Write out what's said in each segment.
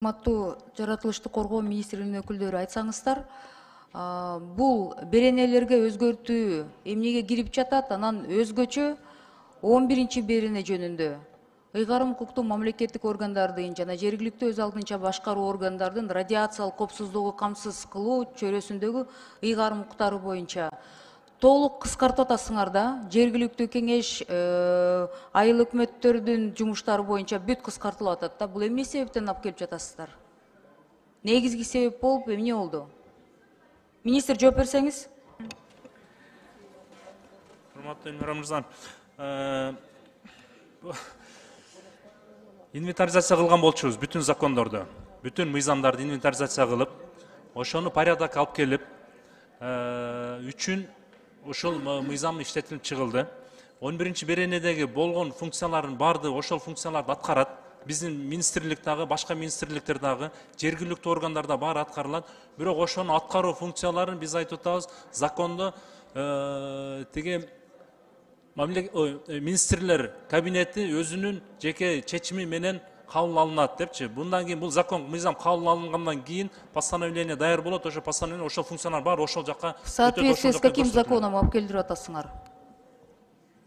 Урматтуу жаратылышты коргоо министринин өкүлдөрү, айтсаңыздар, бул беренелерге өзгөртүү эмнеге кирип жатат, анан өзгөчө 11 берене жөнүндө ыйгарым укуктуу мамлекеттик органдардын жана жергиликтүү өз алдынча башкаруу органдардын радиациялык коопсуздугу камсыз кылуу чөйрөсүндөгү ыйгарым укуктары боюнча толук кыскартып атасыңар да, жергиликтүү кеңеш, айыл өкмөттөрдүн жумуштары боюнча бүт кыскартылып атат да. Бул эмне себептен алып келип жатасыздар? Негизги себеп болуп эмне болду? Министр жооп берсеңиз. Урматтуу Элмира мырза, инвентаризация кылган болчубуз бүтүн закондорду, бүтүн мыйзамдарды инвентаризация кылып, ошону порядокко алып келип, үчүн ошол мыйзам иштетилип чыгылды. 11 беренедеги болгон функциялардын баардыгы ошол функцияларды аткарат. Биздин министрлик дагы, башка министрликтер дагы, жергиликтүү органдарда баары аткарылат. Бирок ошону аткаруу функцияларын биз айтып атабыз, закондо тиги министрлер кабинети өзүнүн жеке чечими менен кабыл алынат депчи. Bundan кийин бул закон мыйзам кабыл алынгандан кийин постановление даяр болот, ошо постановление ошол функциялар бар ошол жакка. В соответствии с каким законом алып келдирип атасыңар?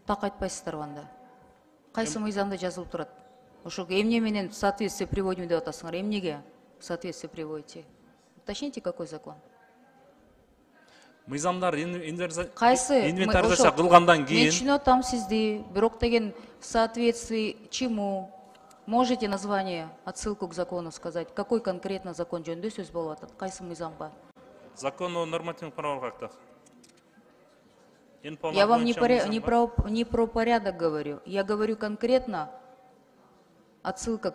Так айтпайсыздарбы анда? Кайсы мыйзамда жазылып турат? Ошо эмне менен в соответствие приводим деп атасыңар? Эмнеге в соответствие приводите? Уточните, какой закон? Мыйзамдар Кайсы инвентаризация кылгандан кийин. Мен түшүнүп атам сизди, бирок деген в соответствии чему? Можете название, отсылку к закону сказать? Какой конкретно закон жөнүндө сөз болуп атат? Кайсы мыйзамга? Закон о нормативных правовых актах. Я вам не про порядок говорю. Я говорю конкретно отсылка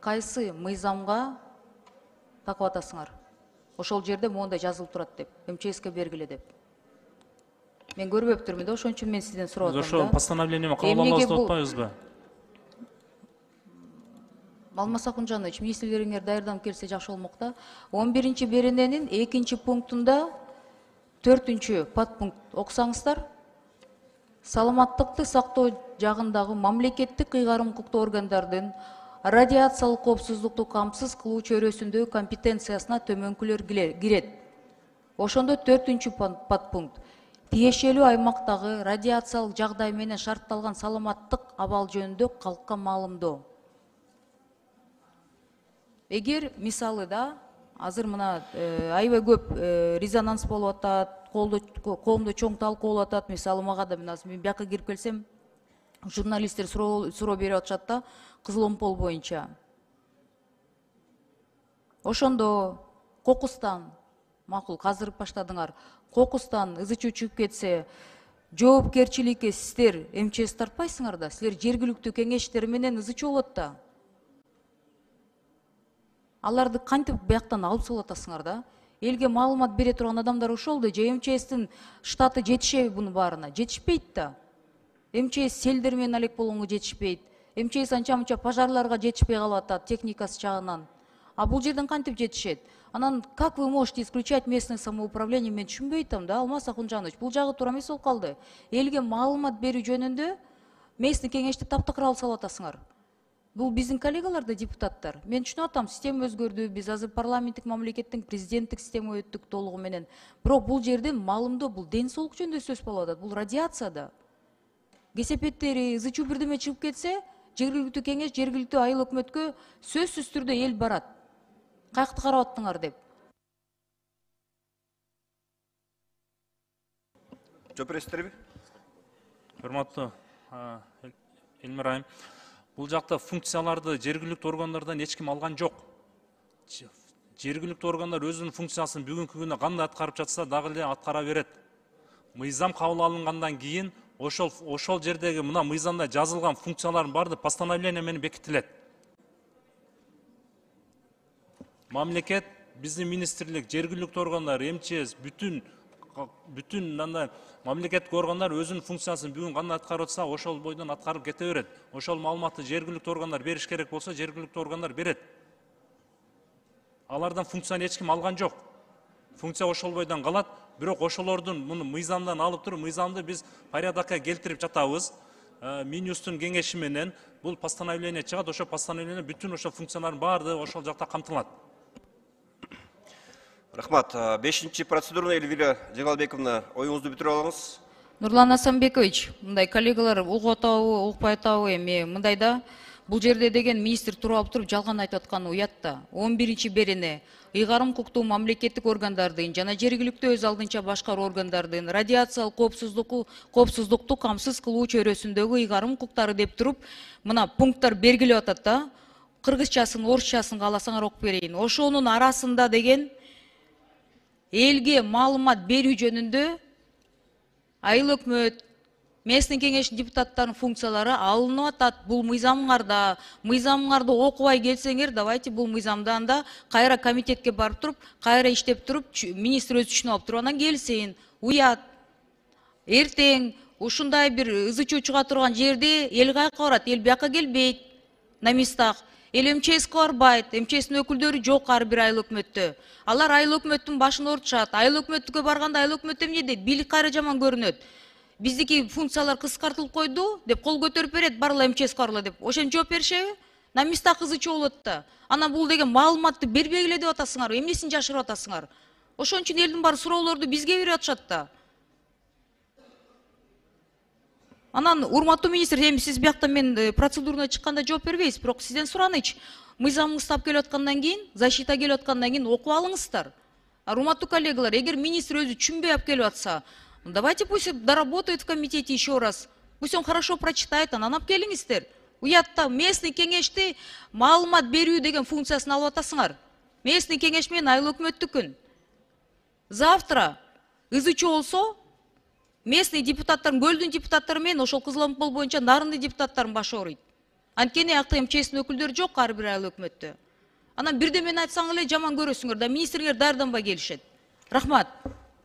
кайсы мыйзамга такып атасыңар? Ошол жерде мондай жазылып турат деп, МЧСке бергиле деп. Мен көрбөптүрмүн да, ошон үчүн мен сизден сурап атам да. Ошол постановление кабыл алабыз деп атпайбызбы? Алмаз Акунжанович, министрлериңер даярданып келсе жакшы болмок да. 11 берененин 2 пунктунда 4 подпункт окусаңыздар. Саламаттыкты сактоо жагындагы мамлекеттик ыйгарым укуктуу органдардын радиациялык коопсуздукту камсыз кылуу чөйрөсүндөгү компетенциясына төмөнкүлөр кирет. Ошондо 4 подпункт тиешелүү аймактагы радиациялык жагдай менен шартталган саламаттык абал жөнүндө калкка маалымдоо. Эгер мисалы да, азыр мына аябай көп резонанс болуп атат, коомдо чоң талкуу болуп атат. Мисалы мага да мен бияка кирип келсем, журналисттер суроо берип атышат да, Кызыл Омпол боюнча. Ошондо кокустан, макул, казыр баштадыңар, кокустан ызы чуу чыгып кетсе, жоопкерчиликке сиздер МЧС тартпайсыңар да, силер жергиликтүү кеңештер менен ызы чуу болот да. Аларды кантип бияктан алып салып атасыңар да? Элге маалымат бере турган адамдар ошол да, же МЧСтин штаты жетишеби бунун баарына? Жетишпейт да. МЧС селдер менен алек болгонго жетишпейт. МЧС анча-мынча пожарларга жетишпей калып атат техникасы жагынан. А бул жерден кантип жетишет? Анан как вы можете исключать местное самоуправление? Мен түшүнбөй атам да, Алмаз Акунжанович. Бул жагы туура эмес болуп калды. Элге маалымат берүү жөнүндө местный кеңешти таптакыр алып салып атасыңар. Бул биздин коллегалар да депутаттар. Мен түшүнүп атам, система өзгөрдү, биз азыр парламенттик мамлекеттин президенттик система өттүк толугу менен. Бирок бул жерде маалымдоо, бул ден соолук жөнүндө сөз болуп атат, бул радиацияда. Кесепеттери, ызы чуу бирдеме чыгып кетсе, жергиликтүү кеңеш, жергиликтүү айыл өкмөткө сөзсүз түрдө эл барат. Каякты карап аттыңар деп. Жооп бересиздерби? Урматтуу Элмира айым, бул жакта функцияларды жергиликтүү органдардан эч ким алган жок. Жергиликтүү органдар өзүнүн функциясын бүгүнкү күндө кандай аткарып жатса дагы эле аткара берет. Мыйзам кабыл алынгандан кийин ошол жердеги мына мыйзамда жазылган функциялардын баары постановление менен бекитилет. Мамлекет, биздин министрлик, жергиликтүү органдар, МЧС, бүтүн андай мамлекеттик органдар өзүнүн функциясын бүгүн кандай аткарып атса, ошол бойдон аткарып кете берет. Ошол маалыматты жергиликтүү органдар бериш керек болсо, жергиликтүү органдар берет. Алардан функцияны эч ким алган жок. Функция ошол бойдон калат, бирок ошолордун муну мыйзамдан алып туруп, мыйзамды биз порядокко келтирип жатабыз. Минюстун кеңеши менен бул постановление чыгат, ошо постановление бүтүн ошо функциялардын баардыгы ошол жакта камтылат. Рахмат. Бешинчи процедураны Эльвира Жигалбековна, оюңузду бүтүрүп алыңыз. Нурлан Асанбекович, мындай коллегалар угуп атабы, укпай атабы эми мындайда бул жерде деген министр туруп алып туруп жалган айтып атканы уят да. 11-берене ыйгарым укуктуу мамлекеттик органдардын жана жергиликтүү өз алдынча башкаруу органдардын радиациялык коопсуздукту камсыз кылуу чөйрөсүндөгү ыйгарым укуктары деп туруп мына пункттар белгилеп атат да. Кыргызчасын, орусчасын кааласаңар окуп берейин. Ошонун арасында деген элге маалымат берүү жөнүндө айыл өкмөт, местный кеңештин депутаттарынын функциялары алынып атат. Бул мыйзамыңарды окубай келсеңер, давайте бул мыйзамды анда кайра комитетке барып туруп, кайра иштеп туруп, министр өзү түшүнүп алып туруп анан келсин. Уят. Эртең ушундай бир ызы чуу чыга турган жерде эл каяка барат, эл бияка келбейт на местах. Эл МЧСке барбайт, МЧСтин өкүлдөрү жок ар бир айыл өкмөттө. Алар айыл өкмөттүн башын ортушат. Айыл өкмөттүккө барганда айыл өкмөт эмне дейт? Бийлик кайра жаман көрүнөт. Биздики функциялар кыскартылып койду деп кол көтөрүп берет, барла МЧСке барла деп. Ошентип жооп беришеби? На местах ызы чуу болот да. Анан бул деген маалыматты бербегиле деп атасыңар, эмнесин жашырып атасыңар? Ошон үчүн элдин баары суроолорду бизге берип атышат да. Анан урматтуу министр, эми сиз биякта мен процедурага чыкканда жооп бербейсиз, бирок сизден суранычы. Мыйзамыңыз тап келип аткандан кийин, защита келип аткандан кийин окуп алыңыздар. Урматтуу коллегалар, эгер министр өзү түшүнбөй алып келип атса, давайте пусть доработает в комитете еще раз. Пусть он хорошо прочитает, анан алып келиңиздер. Уятта местный кеңешти маалымат берүү деген функциясын алып атасыңар. Местный кеңеш менен айыл өкмөттүкүн. Завтра ызы чуу болсо, местный депутаттардын, көлдүн депутаттары менен ошол Кызыл-Омпол боюнча нарынды депутаттардын башы ооруйт. Анткени акты МЧСтин өкүлдөрү жок ар бир айыл өкмөттө. Анан бирдемени айтсаң эле жаман көрөсүңөр да, министрлер даярданбай келишет. Рахмат.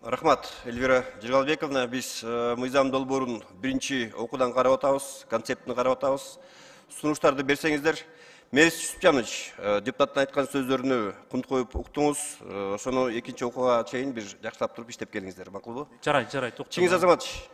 Рахмат, Эльвира Жигалбековна. Биз мыйзам долбоорун биринчи окуудан карап атабыз, концептин карап атабыз. Сунуштарды берсеңиздер. Мээрис Юсупжанович, депутаттын айткан сөздөрүнө кунт коюп уктуңуз. Ошону экинчи окууга чейин бир жакшылап туруп иштеп келиңиздер, макулбу? Жарай, Чыңгиз Азаматович.